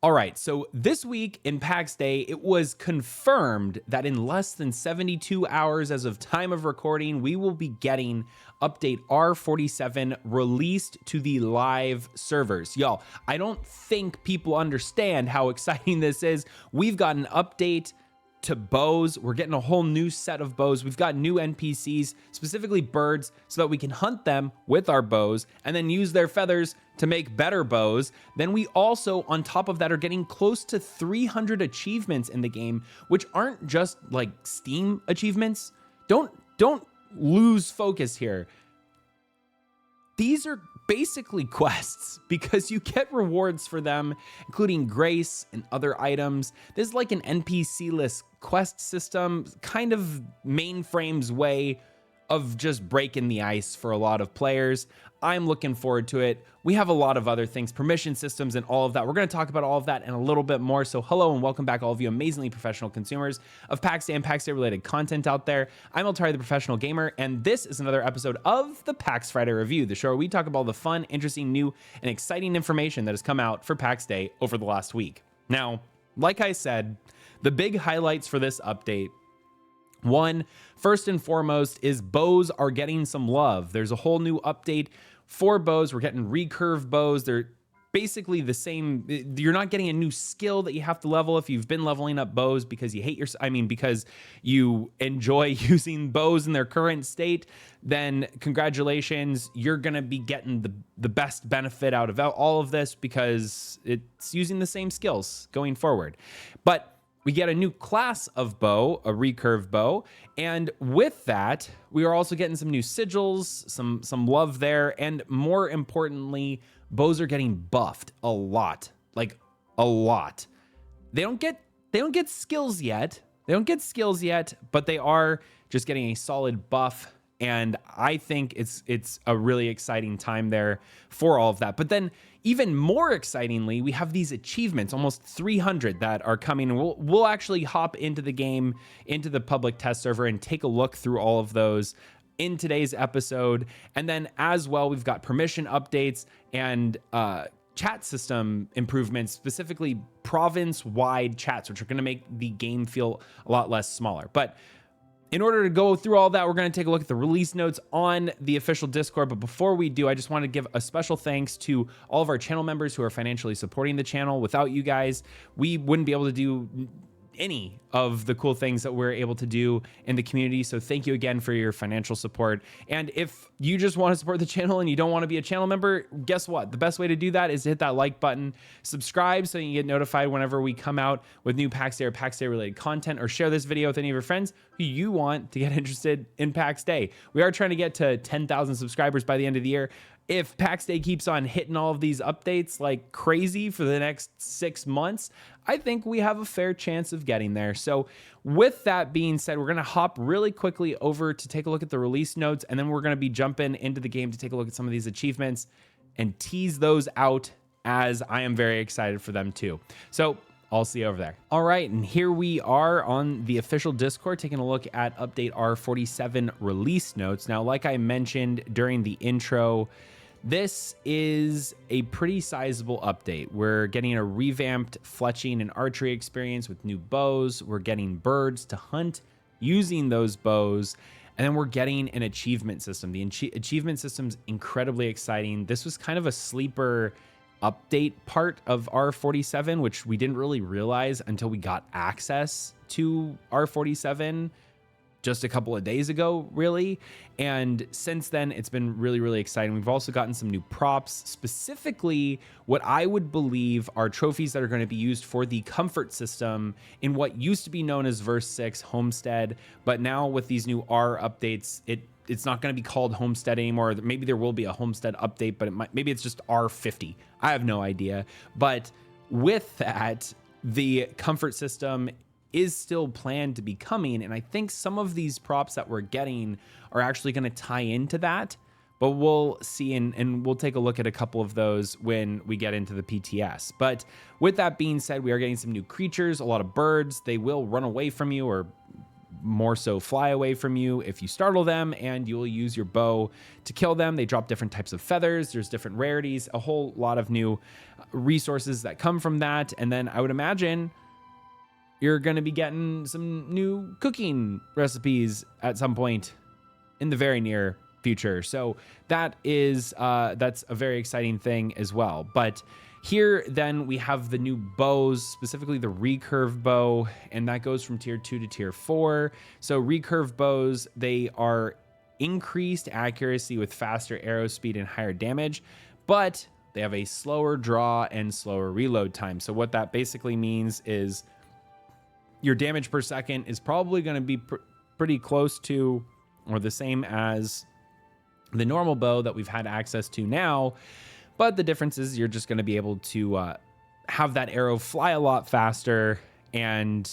All right, so this week in Pax Dei, it was confirmed that in less than 72 hours as of time of recording, we will be getting update R47 released to the live servers. Y'all, I don't think people understand how exciting this is. We've got an update to bows. We're getting a whole new set of bows. We've got new NPCs, specifically birds, so that we can hunt them with our bows and then use their feathers to make better bows. Then we also, on top of that, are getting close to 300 achievements in the game, which aren't just like Steam achievements. Don't lose focus here. These are basically quests because you get rewards for them, including grace and other items. This is like an NPC-less quest system, kind of mainframe's way of just breaking the ice for a lot of players. I'm looking forward to it. We have a lot of other things, permission systems and all of that. We're going to talk about all of that and a little bit more. So hello and welcome back, all of you amazingly professional consumers of Pax Dei and Pax Dei related content out there. I'm Altari, the professional gamer, and this is another episode of the Pax Friday Review, the show where we talk about all the fun, interesting, new, and exciting information that has come out for Pax Dei over the last week. Now, like I said, the big highlights for this update, one, first and foremost, is bows are getting some love. There's a whole new update for bows. We're getting recurve bows. They're basically the same. You're not getting a new skill that you have to level if you've been leveling up bows because you hate because you enjoy using bows in their current state. Then congratulations, you're going to be getting the best benefit out of all of this because it's using the same skills going forward. But we get a new class of bow, a recurve bow, and with that, we are also getting some new sigils, some love there, and more importantly, bows are getting buffed a lot, like a lot. They don't get skills yet. But they are just getting a solid buff, and I think it's a really exciting time there for all of that. But then even more excitingly, we have these achievements, almost 300 that are coming. And we'll actually hop into the game, into the public test server, and take a look through all of those in today's episode. And then as well, we've got permission updates and chat system improvements, specifically province-wide chats, which are going to make the game feel a lot less smaller. But in order to go through all that, we're going to take a look at the release notes on the official Discord. But before we do, I just want to give a special thanks to all of our channel members who are financially supporting the channel. Without you guys, we wouldn't be able to do any of the cool things that we're able to do in the community. So thank you again for your financial support. And if you just want to support the channel and you don't want to be a channel member, guess what? The best way to do that is to hit that like button, subscribe so you get notified whenever we come out with new Pax Dei or Pax Dei related content, or share this video with any of your friends who you want to get interested in Pax Dei. We are trying to get to 10,000 subscribers by the end of the year. If Pax Dei keeps on hitting all of these updates like crazy for the next 6 months, I think we have a fair chance of getting there. So with that being said, we're going to hop really quickly over to take a look at the release notes, and then we're going to be jumping into the game to take a look at some of these achievements and tease those out, as I am very excited for them too. So I'll see you over there. All right, and here we are on the official Discord taking a look at update R47 release notes. Now, like I mentioned during the intro, this is a pretty sizable update. We're getting a revamped fletching and archery experience with new bows. We're getting birds to hunt using those bows. And then we're getting an achievement system. The achievement system's incredibly exciting. This was kind of a sleeper update part of R47, which we didn't really realize until we got access to R47 just a couple of days ago, really. And since then, it's been really, really exciting. We've also gotten some new props, specifically what I would believe are trophies that are going to be used for the comfort system in what used to be known as Verse 6 Homestead. But now with these new R updates, it's not going to be called Homestead anymore. Maybe there will be a Homestead update, but maybe it's just R50. I have no idea. But with that, the comfort system is still planned to be coming, and I think some of these props that we're getting are actually going to tie into that, but we'll see, and we'll take a look at a couple of those when we get into the PTS. But with that being said, we are getting some new creatures, a lot of birds. They will run away from you or more so fly away from you if you startle them, and you will use your bow to kill them. They drop different types of feathers. There's different rarities, a whole lot of new resources that come from that. And then I would imagine you're going to be getting some new cooking recipes at some point in the very near future. So that is that's a very exciting thing as well. But here then we have the new bows, specifically the recurve bow, and that goes from tier 2 to tier 4. So recurve bows, they are increased accuracy with faster arrow speed and higher damage, but they have a slower draw and slower reload time. So what that basically means is your damage per second is probably going to be pretty close to or the same as the normal bow that we've had access to now. But the difference is you're just going to be able to have that arrow fly a lot faster and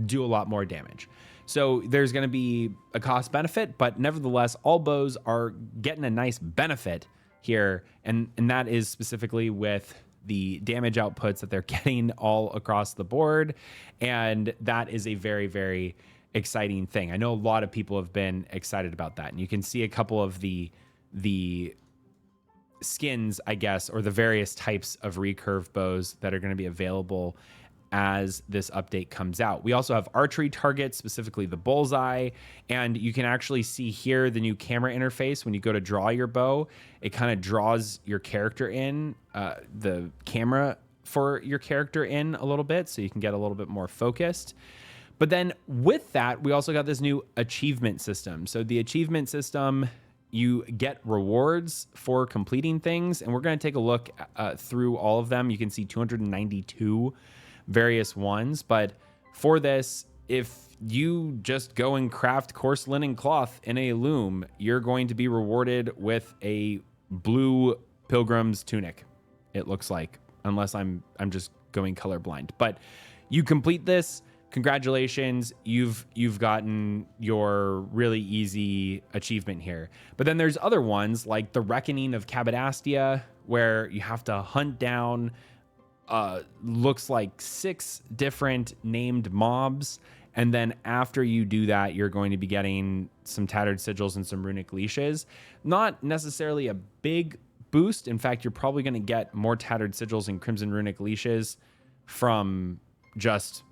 do a lot more damage. So there's going to be a cost benefit, but nevertheless, all bows are getting a nice benefit here. And that is specifically with the damage outputs that they're getting all across the board. And that is a very, very exciting thing. I know a lot of people have been excited about that. And you can see a couple of the skins, I guess, or the various types of recurve bows that are going to be available as this update comes out. We also have archery targets, specifically the bullseye, and you can actually see here the new camera interface. When you go to draw your bow, it kind of draws your character in, the camera for your character in a little bit, so you can get a little bit more focused. But then with that, we also got this new achievement system. So the achievement system, you get rewards for completing things, and we're going to take a look through all of them. You can see 292 various ones, but for this, if you just go and craft coarse linen cloth in a loom, you're going to be rewarded with a blue pilgrim's tunic, it looks like, unless I'm just going colorblind. But you complete this, congratulations, you've gotten your really easy achievement here. But then there's other ones like the Reckoning of Cabadastia, where you have to hunt down looks like 6 different named mobs, and then after you do that, you're going to be getting some tattered sigils and some runic leashes. Not necessarily a big boost. In fact, you're probably going to get more tattered sigils and crimson runic leashes from just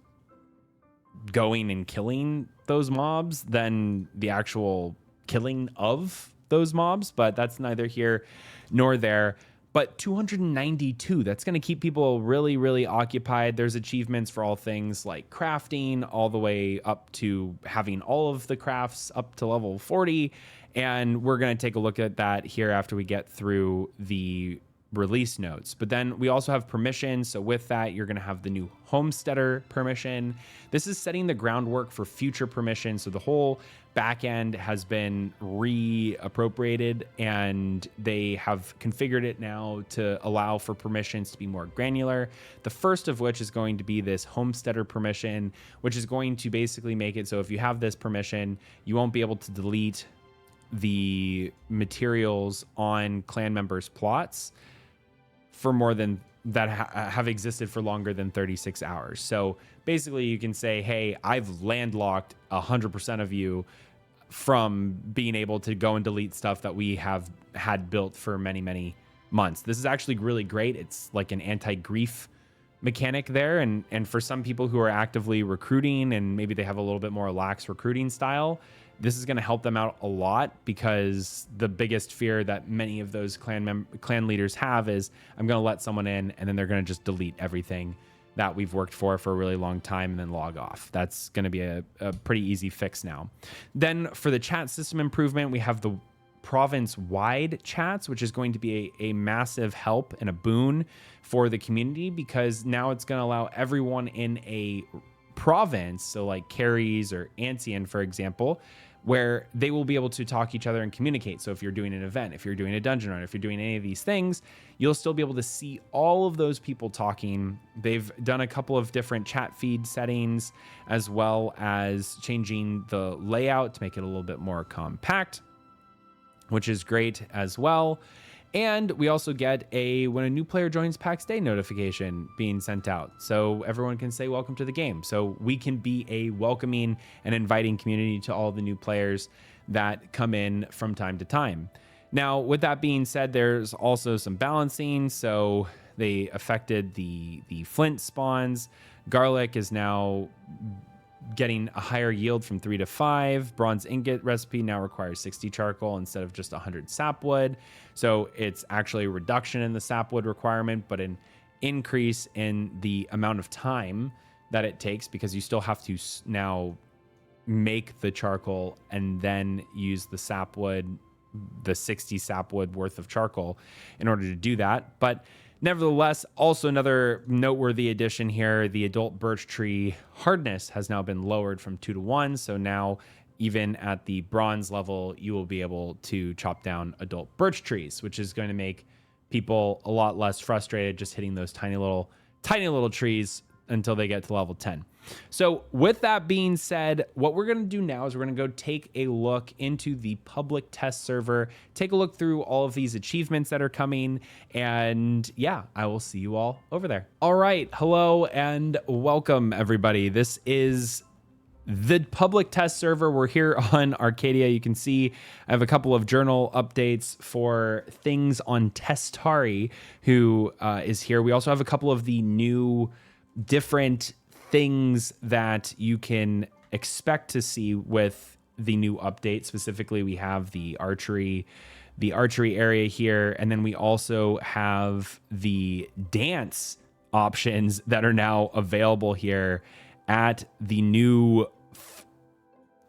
going and killing those mobs than the actual killing of those mobs, but that's neither here nor there. But 292, that's going to keep people really, really occupied. There's achievements for all things like crafting, all the way up to having all of the crafts up to level 40. And we're going to take a look at that here after we get through the release notes. But then we also have permissions. So with that, you're going to have the new homesteader permission. This is setting the groundwork for future permissions. So the whole backend has been reappropriated, and they have configured it now to allow for permissions to be more granular. The first of which is going to be this homesteader permission, which is going to basically make it so if you have this permission, you won't be able to delete the materials on clan members' plots for more than that have existed for longer than 36 hours. So basically you can say, hey, I've landlocked 100% of you from being able to go and delete stuff that we have had built for many, many months. This is actually really great. It's like an anti-grief mechanic there. And for some people who are actively recruiting and maybe they have a little bit more lax recruiting style, this is going to help them out a lot, because the biggest fear that many of those clan leaders have is, I'm going to let someone in and then they're going to just delete everything that we've worked for a really long time and then log off. That's going to be a pretty easy fix now. Then for the chat system improvement, we have the province-wide chats, which is going to be a massive help and a boon for the community, because now it's going to allow everyone in a province, so like Caries or Ancien, for example, where they will be able to talk to each other and communicate. So if you're doing an event, if you're doing a dungeon run, if you're doing any of these things, you'll still be able to see all of those people talking. They've done a couple of different chat feed settings, as well as changing the layout to make it a little bit more compact, which is great as well. And we also get when a new player joins Pax Dei notification being sent out. So everyone can say welcome to the game. So we can be a welcoming and inviting community to all the new players that come in from time to time. Now, with that being said, there's also some balancing. So they affected the flint spawns. Garlic is now getting a higher yield from 3 to 5. Bronze ingot recipe now requires 60 charcoal instead of just 100 sapwood. So it's actually a reduction in the sapwood requirement, but an increase in the amount of time that it takes, because you still have to now make the charcoal and then use the sapwood, the 60 sapwood worth of charcoal in order to do that. But nevertheless, also another noteworthy addition here, the adult birch tree hardness has now been lowered from 2 to 1. So now even at the bronze level, you will be able to chop down adult birch trees, which is going to make people a lot less frustrated just hitting those tiny little trees until they get to level 10. So with that being said, what we're going to do now is we're going to go take a look into the public test server, take a look through all of these achievements that are coming, and yeah, I will see you all over there. All right, hello and welcome everybody. This is the public test server. We're here on Arcadia. You can see I have a couple of journal updates for things on Testari, who is here. We also have a couple of the new different things that you can expect to see with the new update. Specifically, we have the archery area here, and then we also have the dance options that are now available here at the new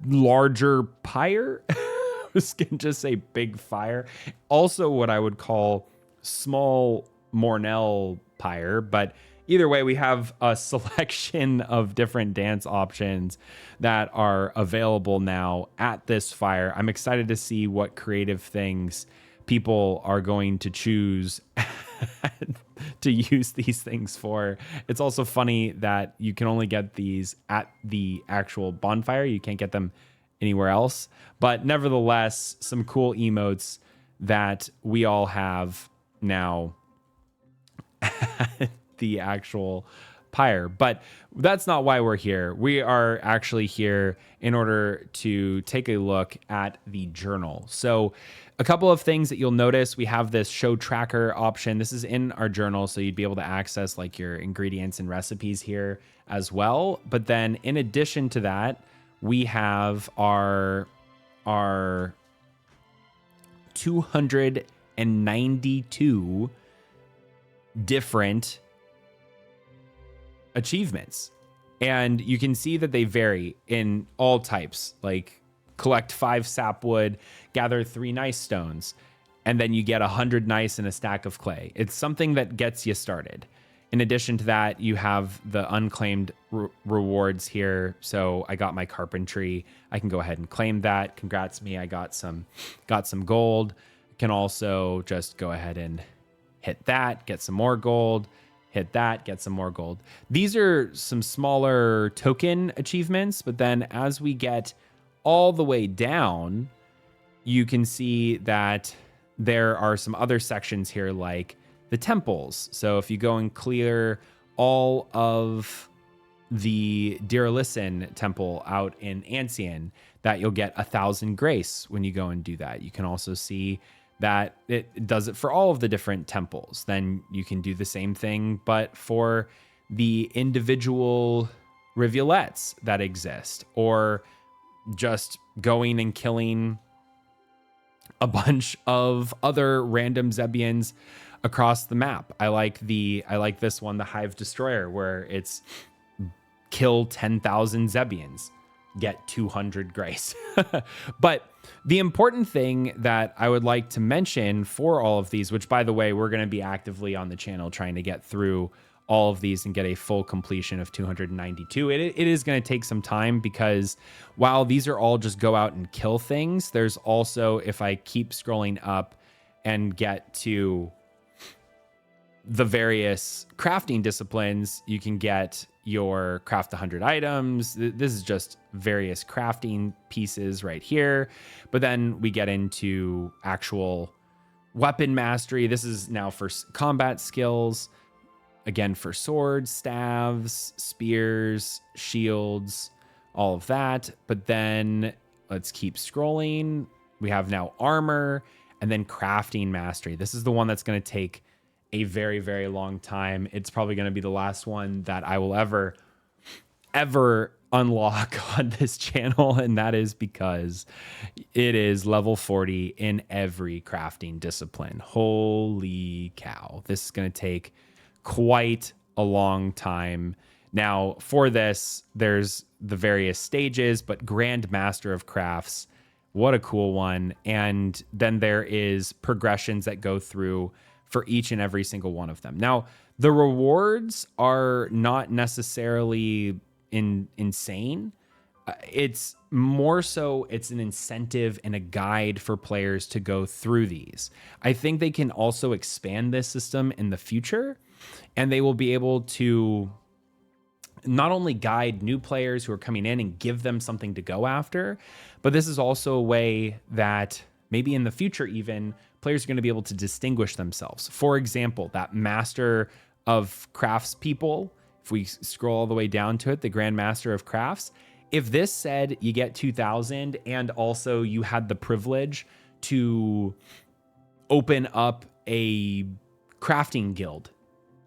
larger pyre. I was gonna just say big fire. Also what I would call small Mornell pyre, but either way, we have a selection of different dance options that are available now at this fire. I'm excited to see what creative things people are going to choose to use these things for. It's also funny that you can only get these at the actual bonfire. You can't get them anywhere else. But nevertheless, some cool emotes that we all have now at the actual pyre. But that's not why we're here. We are actually here in order to take a look at the journal. So a couple of things that you'll notice, we have this show tracker option. This is in our journal, so you'd be able to access like your ingredients and recipes here as well. But then in addition to that, we have our 292 different achievements. And you can see that they vary in all types, like collect 5 sapwood, gather 3 nice stones, and then you get 100 nice and a stack of clay. It's something that gets you started. In addition to that, you have the unclaimed rewards here. So I got my carpentry. I can go ahead and claim that. Congrats me. I got some gold. Can also just go ahead and hit that, get some more gold. Hit that, get some more gold. These are some smaller token achievements, but then as we get all the way down, you can see that there are some other sections here like the temples. So if you go and clear all of the Dirilissen temple out in Ancien, that you'll get 1,000 grace when you go and do that. You can also see that it does it for all of the different temples. Then you can do the same thing, but for the individual rivulets that exist, or just going and killing a bunch of other random Zebians across the map. I like this one, the Hive Destroyer, where it's kill 10,000 Zebians, get 200 grace. But the important thing that I would like to mention for all of these, which by the way, we're going to be actively on the channel trying to get through all of these and get a full completion of 292. It is going to take some time, because while these are all just go out and kill things, there's also, if I keep scrolling up and get to the various crafting disciplines, you can get your craft 100 items. This is just various crafting pieces right here. But then we get into actual weapon mastery. This is now for combat skills. Again, for swords, staves, spears, shields, all of that. But then let's keep scrolling. We have now armor and then crafting mastery. This is the one that's going to take a very, very long time. It's probably going to be the last one that I will ever unlock on this channel. And that is because it is level 40 in every crafting discipline. Holy cow. This is going to take quite a long time. Now for this, there's the various stages, but Grand Master of Crafts, what a cool one. And then there is progressions that go through for each and every single one of them. Now, the rewards are not necessarily insane. It's more so it's an incentive and a guide for players to go through these. I think they can also expand this system in the future, and they will be able to not only guide new players who are coming in and give them something to go after, but this is also a way that maybe in the future even players are going to be able to distinguish themselves. For example, that Master of Crafts people, if we scroll all the way down to it, the Grand Master of Crafts, if this said you get 2,000 and also you had the privilege to open up a crafting guild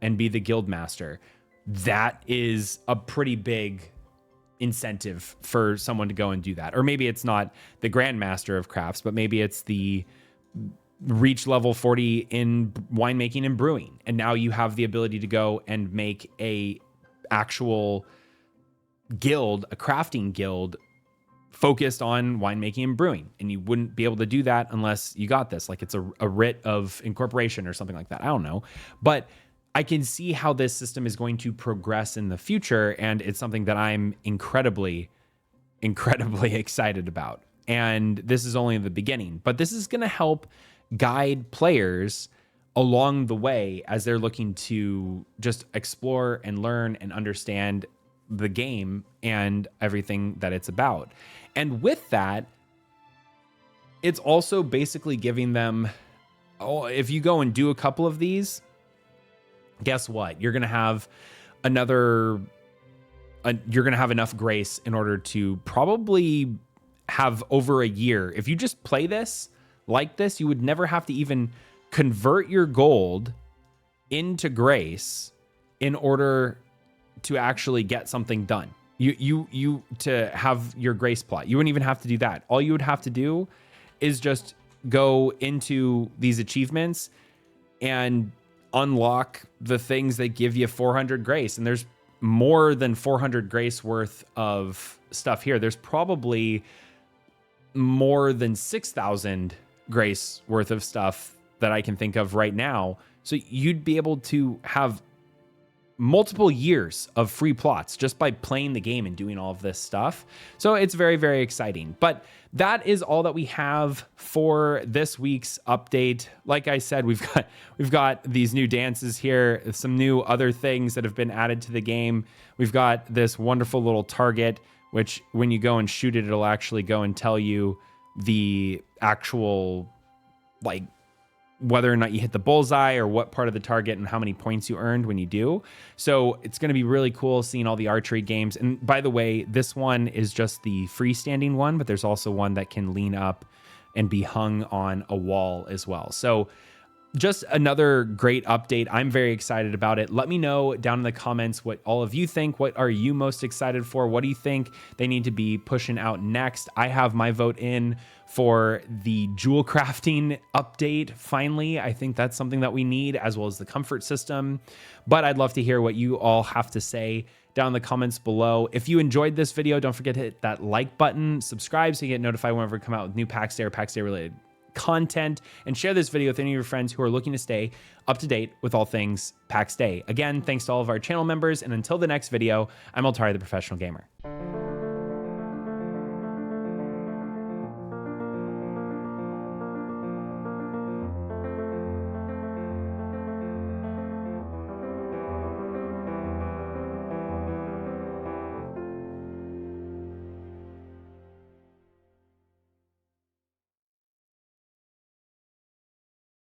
and be the guild master, that is a pretty big incentive for someone to go and do that. Or maybe it's not the Grand Master of Crafts, but maybe it's the reach level 40 in winemaking and brewing. And now you have the ability to go and make a actual guild, a crafting guild focused on winemaking and brewing. And you wouldn't be able to do that unless you got this. Like it's a writ of incorporation or something like that. I don't know. But I can see how this system is going to progress in the future. And it's something that I'm incredibly excited about. And this is only the beginning, but this is going to help guide players along the way as they're looking to just explore and learn and understand the game and everything that it's about. And with that, it's also basically giving them, if you go and do a couple of these, guess what? You're going to have you're going to have enough grace in order to probably have over a year. If you just play this like this, you would never have to even convert your gold into grace in order to actually get something done. You to have your grace plot. You wouldn't even have to do that. All you would have to do is just go into these achievements and unlock the things that give you 400 grace. And there's more than 400 grace worth of stuff here. There's probably more than 6,000 grace worth of stuff that I can think of right now. So you'd be able to have multiple years of free plots just by playing the game and doing all of this stuff. So it's very, very exciting. But that is all that we have for this week's update. Like I said, we've got these new dances here, some new other things that have been added to the game. We've got this wonderful little target, which when you go and shoot it, it'll actually go and tell you the actual, like, whether or not you hit the bullseye or what part of the target and how many points you earned when you do. So it's going to be really cool seeing all the archery games. And by the way, this one is just the freestanding one, but there's also one that can lean up and be hung on a wall as well. So just another great update. I'm very excited about it. Let me know down in the comments what all of you think. What are you most excited for? What do you think they need to be pushing out next? I have my vote in for the jewel crafting update. Finally, I think that's something that we need, as well as the comfort system. But I'd love to hear what you all have to say down in the comments below. If you enjoyed this video, don't forget to hit that like button, subscribe so you get notified whenever we come out with new Pax Dei or Pax Dei related content, and share this video with any of your friends who are looking to stay up to date with all things Pax Dei. Again, thanks to all of our channel members, and until the next video, I'm Altari, the Professional Gamer.